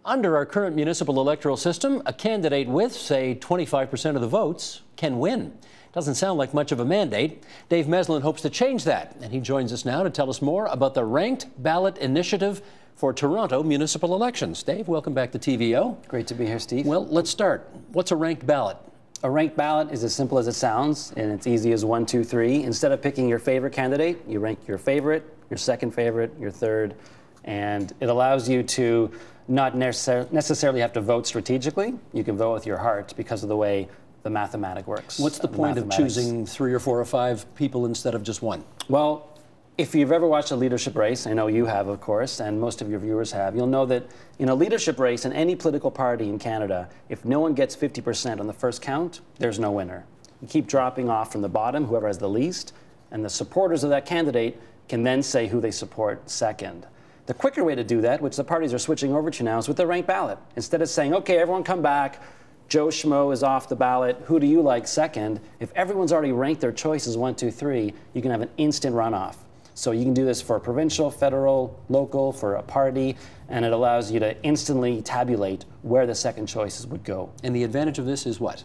Under our current municipal electoral system, a candidate with, say, 25% of the votes can win. Doesn't sound like much of a mandate. Dave Meslin hopes to change that, and he joins us now to tell us more about the Ranked Ballot Initiative for Toronto municipal elections. Dave, welcome back to TVO. Great to be here, Steve. Well, let's start. What's a ranked ballot? A ranked ballot is as simple as it sounds, and it's easy as 1, 2, 3. Instead of picking your favorite candidate, you rank your favorite, your second favorite, your third, and it allows you to not necessarily have to vote strategically. You can vote with your heart because of the way the mathematic works. What's the point of choosing 3 or 4 or 5 people instead of just one? Well, if you've ever watched a leadership race, I know you have, of course, and most of your viewers have, you'll know that in a leadership race in any political party in Canada, if no one gets 50% on the first count, there's no winner. You keep dropping off from the bottom, whoever has the least, and the supporters of that candidate can then say who they support second. The quicker way to do that, which the parties are switching over to now, is with the ranked ballot. Instead of saying, okay, everyone come back, Joe Schmo is off the ballot, who do you like second? If everyone's already ranked their choices 1, 2, 3, you can have an instant runoff. So you can do this for provincial, federal, local, for a party, and it allows you to instantly tabulate where the second choices would go. And the advantage of this is what?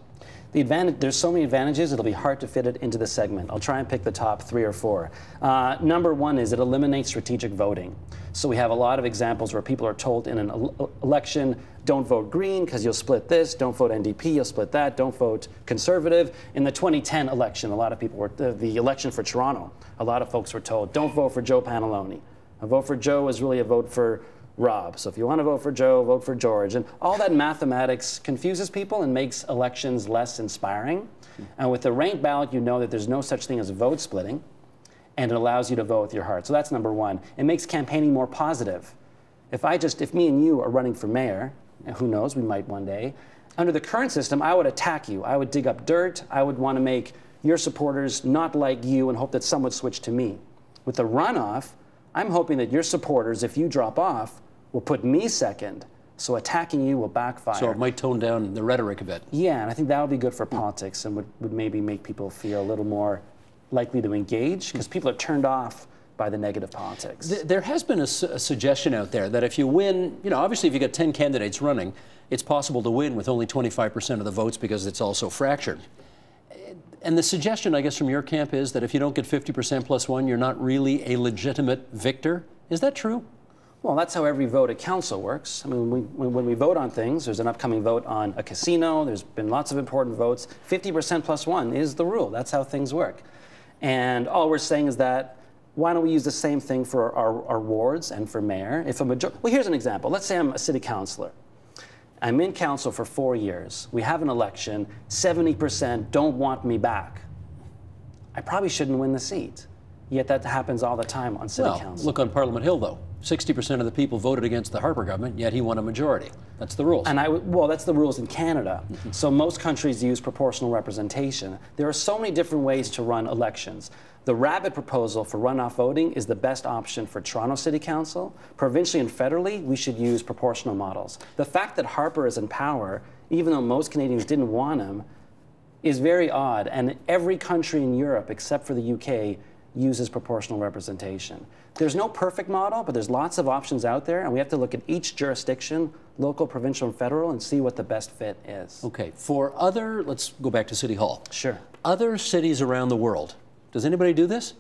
The advantage, there's so many advantages, it'll be hard to fit it into the segment. I'll try and pick the top 3 or 4. Number 1 is it eliminates strategic voting. So we have a lot of examples where people are told in an election, don't vote Green because you'll split this, don't vote NDP, you'll split that, don't vote Conservative. In the 2010 election, a lot of people were, the election for Toronto, a lot of folks were told, don't vote for Joe Pantalone. A vote for Joe is really a vote for Rob. So if you want to vote for Joe, vote for George. And all that mathematics confuses people and makes elections less inspiring. And with the ranked ballot, you know that there's no such thing as vote splitting, and it allows you to vote with your heart. So that's number 1. It makes campaigning more positive. If me and you are running for mayor, and who knows, we might one day, under the current system, I would attack you. I would dig up dirt. I would want to make your supporters not like you and hope that some would switch to me. With the runoff, I'm hoping that your supporters, if you drop off, will put me second, so attacking you will backfire. So it might tone down the rhetoric a bit. Yeah, and I think that would be good for politics and would maybe make people feel a little more likely to engage, because people are turned off by the negative politics. There has been a suggestion out there that if you win, obviously if you got 10 candidates running, it's possible to win with only 25% of the votes because it's also fractured. And the suggestion, I guess, from your camp is that if you don't get 50% plus 1, you're not really a legitimate victor. Is that true? Well, that's how every vote at council works. I mean, when we vote on things, there's an upcoming vote on a casino, there's been lots of important votes. 50% plus 1 is the rule. That's how things work. And all we're saying is that, why don't we use the same thing for our wards and for mayor? Well, here's an example. Let's say I'm a city councillor. I'm in council for 4 years. We have an election. 70% don't want me back. I probably shouldn't win the seat. Yet that happens all the time on city council. Look on Parliament Hill, though. 60% of the people voted against the Harper government, yet he won a majority. That's the rules. And well, that's the rules in Canada. So most countries use proportional representation. There are so many different ways to run elections. The rabbit proposal for runoff voting is the best option for Toronto City Council. Provincially and federally, we should use proportional models. The fact that Harper is in power, even though most Canadians didn't want him, is very odd. And every country in Europe, except for the UK, uses proportional representation. There's no perfect model, but there's lots of options out there, and we have to look at each jurisdiction, local, provincial, and federal, and see what the best fit is. Okay, let's go back to City Hall. Sure. Other cities around the world, does anybody do this?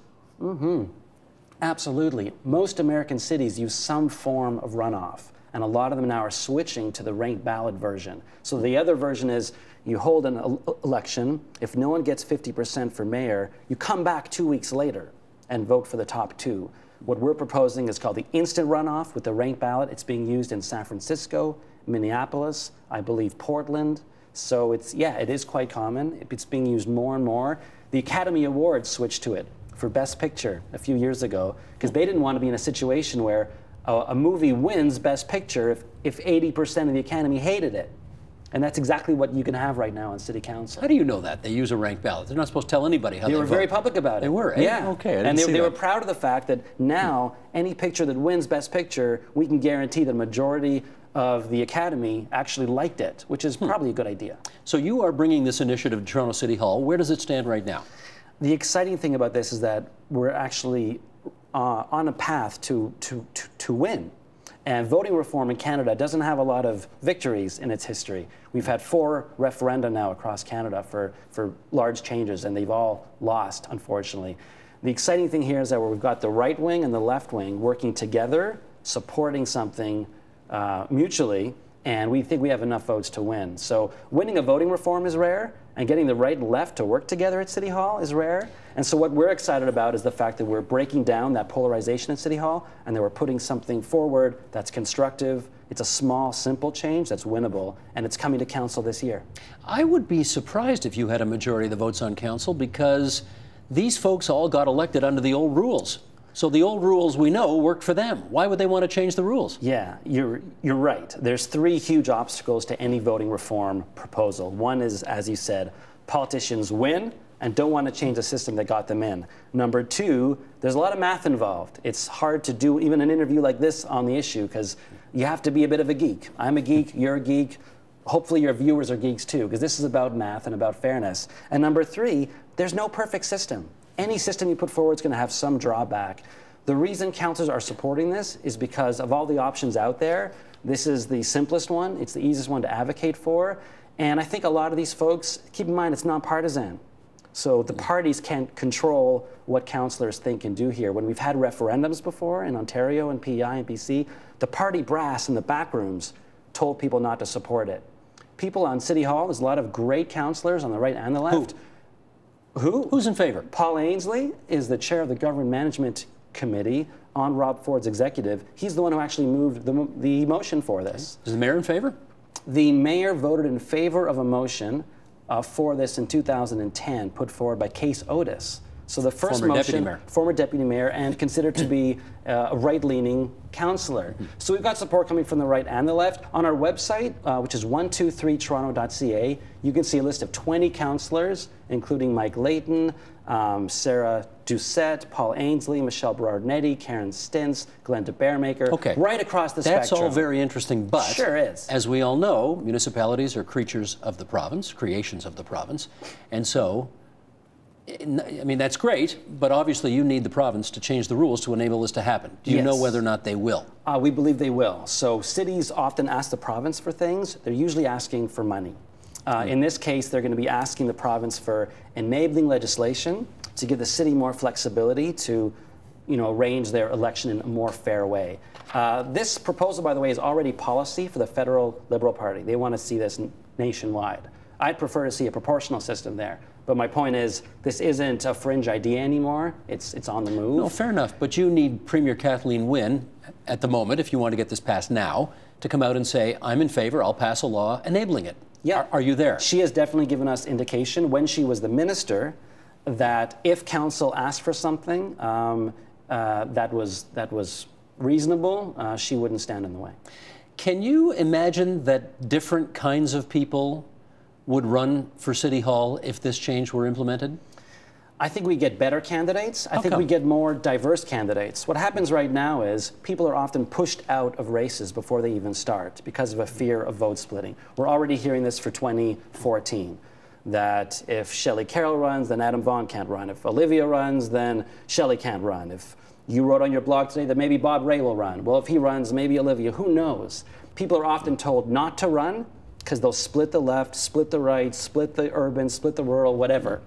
Absolutely. Most American cities use some form of runoff, and a lot of them now are switching to the ranked ballot version. So the other version is you hold an election. If no one gets 50% for mayor, you come back 2 weeks later and vote for the top 2. What we're proposing is called the instant runoff with the ranked ballot. It's being used in San Francisco, Minneapolis, I believe Portland. So it is quite common. It's being used more and more. The Academy Awards switched to it for Best Picture a few years ago because they didn't want to be in a situation where a movie wins Best Picture if 80% of the Academy hated it. And that's exactly what you can have right now in City Council. How do you know that? They use a ranked ballot. They're not supposed to tell anybody how they vote. They were very public about it. They were? Yeah. Okay, and they were proud of the fact that now any picture that wins Best Picture, we can guarantee the majority of the Academy actually liked it, which is probably a good idea. So you are bringing this initiative to Toronto City Hall. Where does it stand right now? The exciting thing about this is that we're actually on a path to win. And voting reform in Canada doesn't have a lot of victories in its history. We've had 4 referenda now across Canada for large changes, and they've all lost, unfortunately. The exciting thing here is that we've got the right wing and the left wing working together, supporting something mutually, and we think we have enough votes to win. So winning a voting reform is rare, and getting the right and left to work together at City Hall is rare. And so what we're excited about is the fact that we're breaking down that polarization at City Hall, and that we're putting something forward that's constructive. It's a small, simple change that's winnable, and it's coming to council this year. I would be surprised if you had a majority of the votes on council, because these folks all got elected under the old rules. So the old rules we know work for them. Why would they want to change the rules? Yeah, you're right. There's 3 huge obstacles to any voting reform proposal. One is, as you said, politicians win and don't want to change the system that got them in. Number 2, there's a lot of math involved. It's hard to do even an interview like this on the issue, because you have to be a bit of a geek. I'm a geek, you're a geek. Hopefully your viewers are geeks too, because this is about math and about fairness. And number 3, there's no perfect system. Any system you put forward is going to have some drawback. The reason councillors are supporting this is because of all the options out there. This is the simplest one. It's the easiest one to advocate for. And I think a lot of these folks, keep in mind, it's nonpartisan. So the parties can't control what councillors think and do here. When we've had referendums before in Ontario and PEI and BC, the party brass in the back rooms told people not to support it. People on City Hall, there's a lot of great councillors on the right and the left. Who's in favor? Paul Ainsley is the chair of the Government Management Committee on Rob Ford's executive. He's the one who actually moved the motion for this. Is the mayor in favor? The mayor voted in favor of a motion for this in 2010, put forward by Case Otis. So the first former deputy mayor, and considered to be a right-leaning councillor. So we've got support coming from the right and the left. On our website, which is 123toronto.ca, you can see a list of 20 councillors, including Mike Layton, Sarah Doucette, Paul Ainsley, Michelle Berardinetti, Karen Stintz, Glenda Bearmaker, right across the spectrum. That's all very interesting, but sure is. As we all know, municipalities are creatures of the province, creations of the province, and so I mean, that's great, but obviously you need the province to change the rules to enable this to happen. Do you know whether or not they will? We believe they will. So cities often ask the province for things. They're usually asking for money. In this case, they're going to be asking the province for enabling legislation to give the city more flexibility to, arrange their election in a more fair way. This proposal, by the way, is already policy for the federal Liberal Party. They want to see this nationwide. I'd prefer to see a proportional system there. But my point is, this isn't a fringe idea anymore. It's on the move. No, fair enough. But you need Premier Kathleen Wynne at the moment, if you want to get this passed now, to come out and say, I'm in favor, I'll pass a law enabling it. Yeah. Are you there? She has definitely given us indication when she was the minister that if council asked for something that was reasonable, she wouldn't stand in the way. Can you imagine that different kinds of people would run for City Hall if this change were implemented? I think we get better candidates. I think we get more diverse candidates. What happens right now is people are often pushed out of races before they even start because of a fear of vote splitting. We're already hearing this for 2014, that if Shelley Carroll runs, then Adam Vaughan can't run. If Olivia runs, then Shelley can't run. If you wrote on your blog today that maybe Bob Ray will run, well, if he runs, maybe Olivia. Who knows? People are often told not to run because they'll split the left, split the right, split the urban, split the rural, whatever.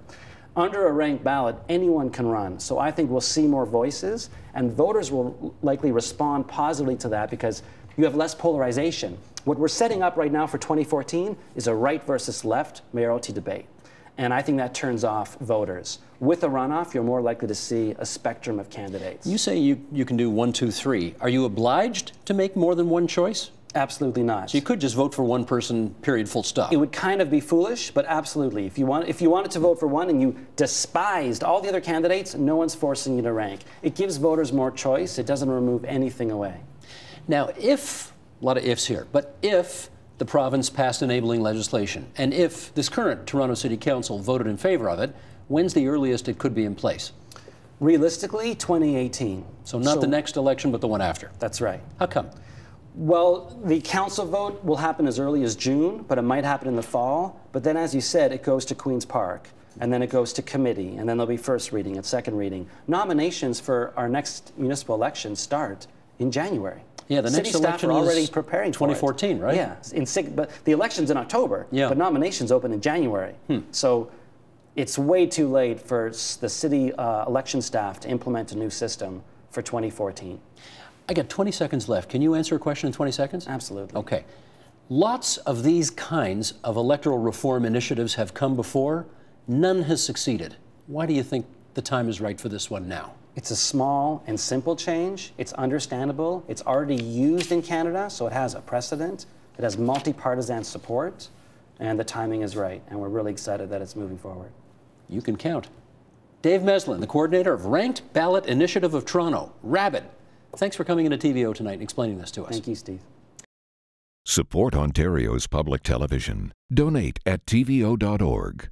Under a ranked ballot, anyone can run. So I think we'll see more voices, and voters will likely respond positively to that because you have less polarization. What we're setting up right now for 2014 is a right versus left mayoralty debate. And I think that turns off voters. With a runoff, you're more likely to see a spectrum of candidates. You say you can do 1, 2, 3. Are you obliged to make more than one choice? Absolutely not. So you could just vote for one person, period, full stop. It would kind of be foolish, but absolutely. If you wanted to vote for one and you despised all the other candidates, no one's forcing you to rank. It gives voters more choice. It doesn't remove anything away. Now, if, a lot of ifs here, but if the province passed enabling legislation, and if this current Toronto City Council voted in favor of it, when's the earliest it could be in place? Realistically, 2018. So not the next election, but the one after. That's right. How come? Well, the council vote will happen as early as June, but it might happen in the fall. But then, as you said, it goes to Queen's Park, and then it goes to committee, and then there'll be first reading and second reading. Nominations for our next municipal election start in January. Yeah, the next city staff election are already is preparing for 2014, right? Yeah, but the election's in October, yeah. but nominations open in January. So it's way too late for the city election staff to implement a new system for 2014. I got 20 seconds left. Can you answer a question in 20 seconds? Absolutely. Okay. Lots of these kinds of electoral reform initiatives have come before. None has succeeded. Why do you think the time is right for this one now? It's a small and simple change. It's understandable. It's already used in Canada, so it has a precedent. It has multi-partisan support, and the timing is right. And we're really excited that it's moving forward. You can count. Dave Meslin, the coordinator of Ranked Ballot Initiative of Toronto, RABIT. Thanks for coming into TVO tonight and explaining this to us. Thank you, Steve. Support Ontario's public television. Donate at tvo.org.